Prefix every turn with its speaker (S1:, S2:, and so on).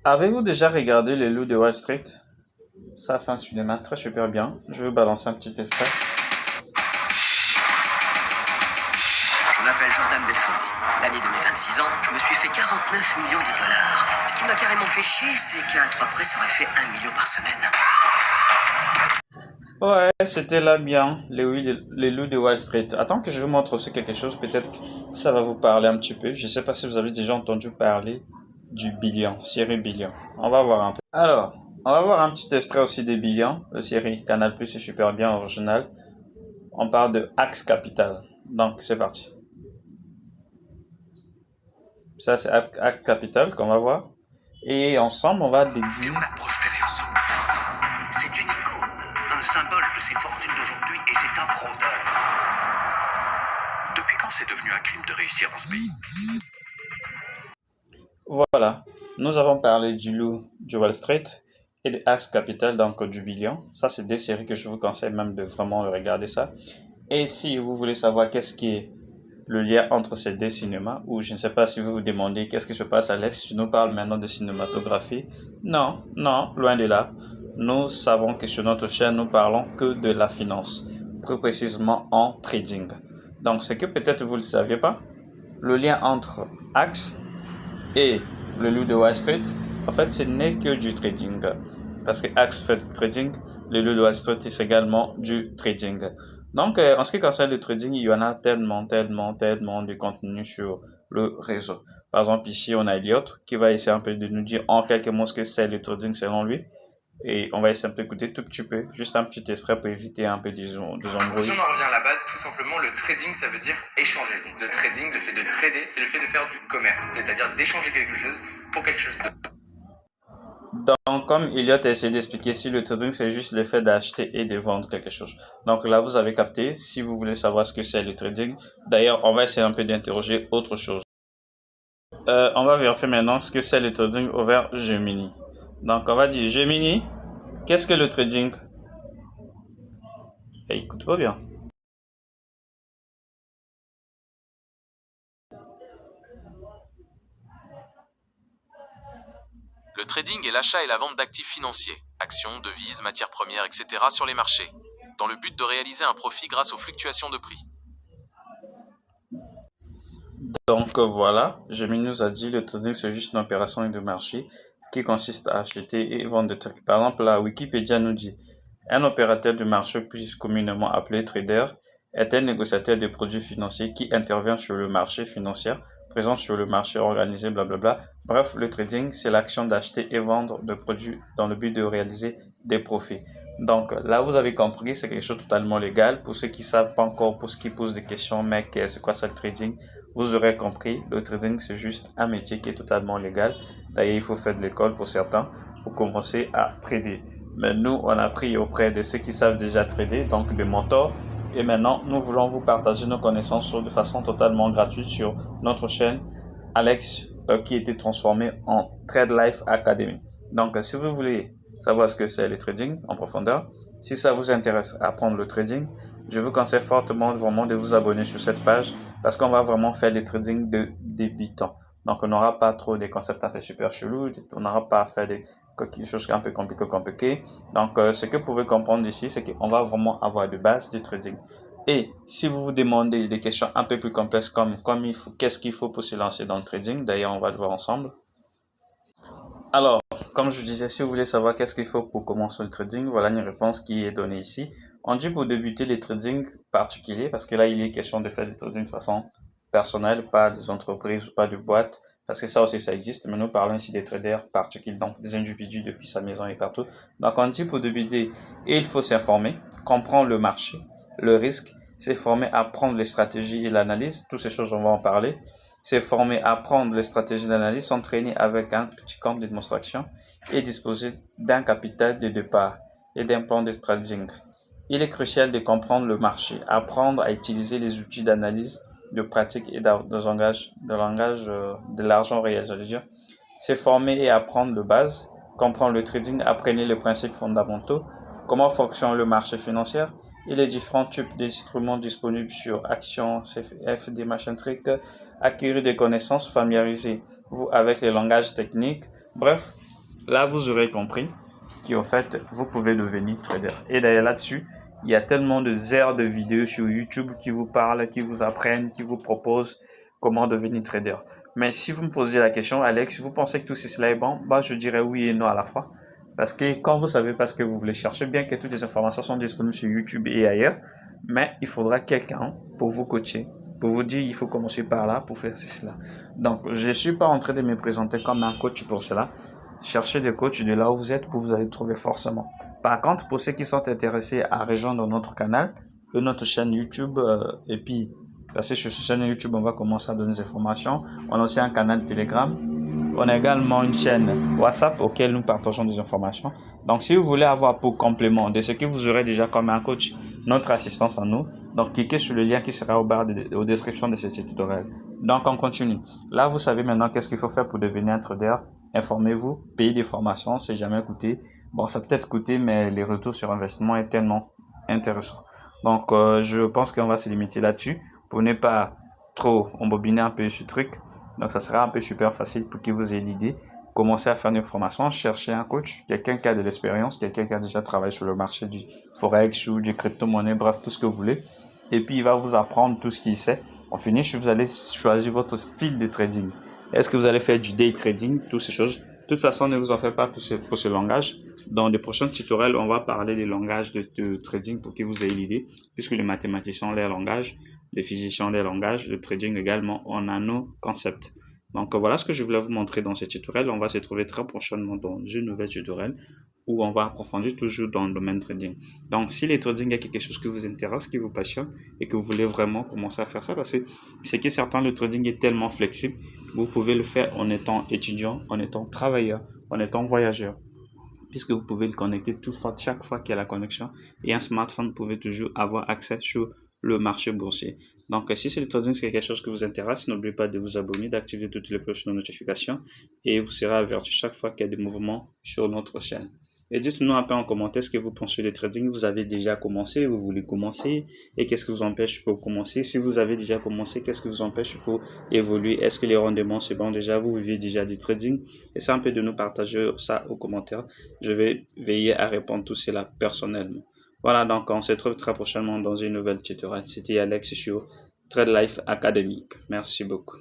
S1: Avez-vous déjà regardé Les Loups de Wall Street? Ça, c'est un cinéma très super bien. Je vais balancer un petit extrait.
S2: Je m'appelle Jordan Belfort. L'année de mes 26 ans, je me suis fait 49 millions de dollars. Ce qui m'a carrément fait chier, c'est qu'à 3 près, ça aurait fait 1 million par semaine.
S1: Ouais, c'était là bien, les Loups de Wall Street. Attends que je vous montre aussi quelque chose, peut-être que ça va vous parler un petit peu. Je sais pas si vous avez déjà entendu parler du Billion, série Billion. On va voir un peu. Alors, on va voir un petit extrait aussi des Billions, la série Canal+, c'est super bien original. On parle de Axe Capital. Donc, c'est parti. Ça, c'est Axe Capital qu'on va voir. Et ensemble, on va
S2: Et
S1: déduire.
S2: on a prospéré ensemble. C'est une icône, un symbole de ses fortunes d'aujourd'hui, et c'est un fraudeur. Depuis quand c'est devenu un crime de réussir dans ce pays?
S1: Voilà. Nous avons parlé du loup du Wall Street et de Axe Capital, donc du Billion. Ça, c'est des séries que je vous conseille même de vraiment regarder ça. Et si vous voulez savoir qu'est-ce qui est le lien entre ces deux cinémas, ou je ne sais pas si vous vous demandez qu'est-ce qui se passe, Alex, tu nous parles maintenant de cinématographie. Non, non, loin de là. Nous savons que sur notre chaîne, nous parlons que de la finance, plus précisément en trading. Donc, c'est que peut-être vous ne le saviez pas, le lien entre Axe et le loup de Wall Street, en fait, ce n'est que du trading. Parce que Axe fait du trading, le loup de Wall Street c'est également du trading. Donc, en ce qui concerne le trading, il y en a tellement, tellement, tellement de contenu sur le réseau. Par exemple, ici, on a Elliot qui va essayer un peu de nous dire en quelques mots ce que c'est le trading selon lui. Et on va essayer un peu écouter tout petit peu, juste un petit extrait pour éviter un peu des
S3: Si
S1: embrouilles.
S3: on en revient à la base, tout simplement, le trading, ça veut dire échanger. Donc le trading, le fait de trader, c'est le fait de faire du commerce, c'est-à-dire d'échanger quelque chose pour quelque chose d'autre.
S1: Donc, comme Elliot a essayé d'expliquer, si le trading, c'est juste le fait d'acheter et de vendre quelque chose. Donc là, vous avez capté. Si vous voulez savoir ce que c'est le trading, d'ailleurs, on va essayer un peu d'interroger autre chose. On va vérifier maintenant ce que c'est le trading over Gemini. Donc, on va dire Gemini, qu'est-ce que le trading? Eh, écoute-moi bien.
S4: Le trading est l'achat et la vente d'actifs financiers, actions, devises, matières premières, etc. sur les marchés, dans le but de réaliser un profit grâce aux fluctuations de prix.
S1: Donc voilà, Gemini nous a dit le trading, c'est juste une opération de marché qui consiste à acheter et vendre des trucs. Par exemple, la Wikipédia nous dit un opérateur du marché, plus communément appelé trader, est un négociateur de produits financiers qui intervient sur le marché financier, présent sur le marché organisé, blablabla. Bref, le trading, c'est l'action d'acheter et vendre de produits dans le but de réaliser des profits. Donc là, vous avez compris, c'est quelque chose de totalement légal. Pour ceux qui ne savent pas encore, pour ceux qui posent des questions, mais c'est quoi ça le trading? Vous aurez compris, le trading, c'est juste un métier qui est totalement légal. D'ailleurs, il faut faire de l'école pour certains pour commencer à trader. Mais nous, on a pris auprès de ceux qui savent déjà trader, donc des mentors. Et maintenant, nous voulons vous partager nos connaissances de façon totalement gratuite sur notre chaîne Alex, qui a été transformée en Trade Life Academy. Donc, si vous voulez savoir ce que c'est le trading en profondeur, si ça vous intéresse à apprendre le trading, je vous conseille fortement vraiment de vous abonner sur cette page parce qu'on va vraiment faire des trading de débutants. Donc, on n'aura pas trop des concepts un peu super chelous, on n'aura pas à faire des choses un peu compliquées. Donc, ce que vous pouvez comprendre ici, c'est qu'on va vraiment avoir de base du trading. Et si vous vous demandez des questions un peu plus complexes comme qu'est-ce qu'il faut pour se lancer dans le trading, d'ailleurs, on va le voir ensemble. Alors, comme je disais, si vous voulez savoir qu'est-ce qu'il faut pour commencer le trading, voilà une réponse qui est donnée ici. On dit pour débuter les trading particuliers, parce que là, il est question de faire des trading de façon personnelle, pas des entreprises ou pas de boîtes, parce que ça aussi, ça existe, mais nous parlons ici des traders particuliers, donc des individus depuis sa maison et partout. Donc, on dit pour débuter, il faut s'informer, comprendre le marché, le risque, s'informer, apprendre les stratégies et l'analyse, toutes ces choses, on va en parler. S'est formé à apprendre les stratégies d'analyse, s'entraîner avec un petit compte de démonstration et disposer d'un capital de départ et d'un plan de trading. Il est crucial de comprendre le marché, apprendre à utiliser les outils d'analyse, de pratique et de l'argent réel, j'allais dire. Se former et apprendre de base, comprendre le trading, apprenez les principes fondamentaux, comment fonctionne le marché financier et les différents types d'instruments disponibles sur actions, CFD, machin trick, acquérir des connaissances, familiariser vous avec les langages techniques. Bref, là, vous aurez compris qu'en fait, vous pouvez devenir trader. Et d'ailleurs, là-dessus, il y a tellement de heures de vidéos sur YouTube qui vous parlent, qui vous apprennent, qui vous proposent comment devenir trader. Mais si vous me posez la question, Alex, vous pensez que tout cela est bon? Bah, je dirais oui et non à la fois. Parce que quand vous savez pas ce que vous voulez chercher, bien que toutes les informations sont disponibles sur YouTube et ailleurs, mais il faudra quelqu'un pour vous coacher, pour vous dire il faut commencer par là pour faire cela. Donc, je ne suis pas en train de me présenter comme un coach pour cela. Cherchez des coachs de là où vous êtes pour vous allez trouver forcément. Par contre, pour ceux qui sont intéressés à rejoindre notre canal et notre chaîne YouTube, et puis parce que sur cette chaîne YouTube, on va commencer à donner des informations. On a aussi un canal Telegram. On a également une chaîne WhatsApp auquel nous partageons des informations. Donc, si vous voulez avoir pour complément de ce que vous aurez déjà comme un coach, notre assistance à nous, donc cliquez sur le lien qui sera au barre de description de ce tutoriel. Donc, on continue. Là, vous savez maintenant qu'est-ce qu'il faut faire pour devenir un trader. Informez-vous, payez des formations, c'est jamais coûté. Bon, ça peut être coûté, mais les retours sur investissement est tellement intéressant. Donc, je pense qu'on va se limiter là-dessus pour ne pas trop embobiner un peu ce truc. Donc, ça sera un peu super facile pour que vous ayez l'idée. Commencez à faire une formation, cherchez un coach, quelqu'un qui a de l'expérience, quelqu'un qui a déjà travaillé sur le marché du forex ou du crypto-monnaie, bref, tout ce que vous voulez. Et puis, il va vous apprendre tout ce qu'il sait. En finish, vous allez choisir votre style de trading. Est-ce que vous allez faire du day trading, toutes ces choses? De toute façon, ne vous en faites pas pour ce langage. Dans les prochains tutoriels, on va parler des langages de trading pour que vous ayez l'idée, puisque les mathématiciens ont leur langage, les physiciens ont leur langage, le trading également, on a nos concepts. Donc voilà ce que je voulais vous montrer dans ce tutoriel. On va se trouver très prochainement dans une nouvelle tutoriel où on va approfondir toujours dans le domaine trading. Donc si le trading est quelque chose qui vous intéresse, qui vous passionne et que vous voulez vraiment commencer à faire ça, parce que c'est que certains, le trading est tellement flexible, vous pouvez le faire en étant étudiant, en étant travailleur, en étant voyageur, puisque vous pouvez le connecter chaque fois qu'il y a la connexion, et un smartphone, vous pouvez toujours avoir accès sur le marché boursier. Donc, si c'est le trading, c'est quelque chose qui vous intéresse, n'oubliez pas de vous abonner, d'activer toutes les cloches de notification, et vous serez averti chaque fois qu'il y a des mouvements sur notre chaîne. Et dites-nous un peu en commentaire ce que vous pensez du trading. Vous avez déjà commencé, vous voulez commencer, et qu'est-ce qui vous empêche pour commencer? Si vous avez déjà commencé, qu'est-ce qui vous empêche pour évoluer? Est-ce que les rendements c'est bon déjà? Vous vivez déjà du trading? Essayez un peu de nous partager ça aux commentaires. Je vais veiller à répondre tout cela personnellement. Voilà, donc on se retrouve très prochainement dans une nouvelle tutoriel. C'était Alex sur Trade Life Academy. Merci beaucoup.